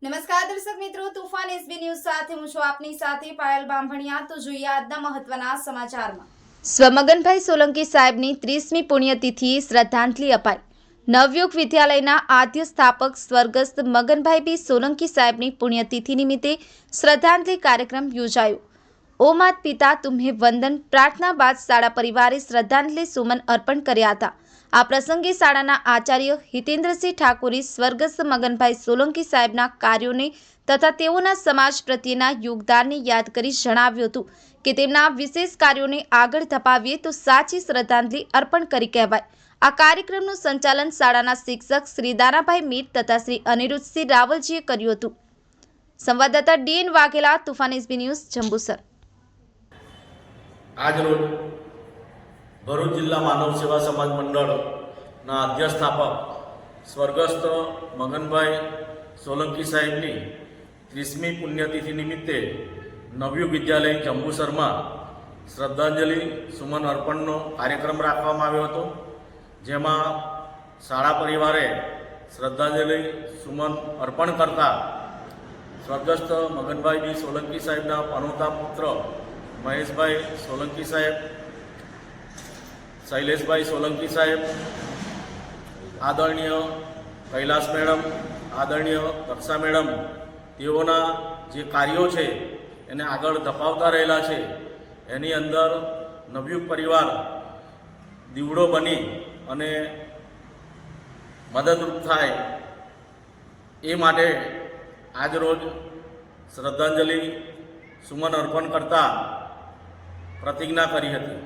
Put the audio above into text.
નમસ્કાર દર્શક મિત્રો, તુફાન એસબી ન્યૂઝ સાથે હું છું આપની સાથે પાયલ બામભણિયા। તો જોઈએ આજના મહત્વના સમાચારમાં। સ્વમગનભાઈ સોલંકી સાહેબની 30મી પુણ્યતિથિએ શ્રદ્ધાંજલિ અપાઈ। નવયુગ વિદ્યાલયના આદ્ય સ્થાપક સ્વર્ગસ્થ મગનભાઈ બી સોલંકી સાહેબની પુણ્યતિથિ નિમિત્તે શ્રદ્ધાંજલિ કાર્યક્રમ યોજાયો। ઓ માત પિતા તુમ્હે વંદન પ્રાર્થના બાદ શાળા પરિવારે શ્રદ્ધાંજલિ સુમન અર્પણ કર્યા હતા। આ પ્રસંગે શાળાના આચાર્ય હિતેન્દ્રસિંહ ઠાકોરે સ્વર્ગસ્થ મગનભાઈ સોલંકી સાહેબના કાર્યોને તથા તેઓના સમાજ પ્રત્યેના યોગદાનને યાદ કરી જણાવ્યું હતું કે તેમના વિશેષ કાર્યોને આગળ ધપાવીએ તો સાચી શ્રદ્ધાંજલિ અર્પણ કરી કહેવાય। આ કાર્યક્રમનું સંચાલન શાળાના શિક્ષક શ્રી દાનાભાઈ મીર તથા શ્રી અનિરુદ્ધસિંહ રાવલજીએ કર્યું હતું। સંવાદદાતા DN Vaghela, Tufan SB news, Jambusar. આજ રોજ ભરૂચ જિલ્લા માનવ સેવા સમાજ મંડળના અધ્યક્ષસ્થાપક સ્વર્ગસ્થ મગનભાઈ સોલંકી સાહેબની 30મી પુણ્યતિથિ નિમિત્તે નવયુગ વિદ્યાલય જંબુસરમાં શ્રદ્ધાંજલિ સુમન અર્પણનો કાર્યક્રમ રાખવામાં આવ્યો હતો, જેમાં શાળા પરિવારે શ્રદ્ધાંજલિ સુમન અર્પણ કરતા સ્વર્ગસ્થ મગનભાઈ બી સોલંકી સાહેબના પનોતા પુત્ર મહેશભાઈ સોલંકી સાહેબ, શૈલેષભાઈ સોલંકી સાહેબ, આદરણીય કૈલાસ મેડમ, આદરણીય દક્ષા મેડમ, તેઓના જે કાર્યો છે એને આગળ ધપાવતા રહેલા છે। એની અંદર નવયુગ પરિવાર દીવડો બની અને મદદરૂપ થાય એ માટે આજરોજ શ્રદ્ધાંજલિ સુમન અર્પણ કરતા પ્રતિજ્ઞા કરી હતી।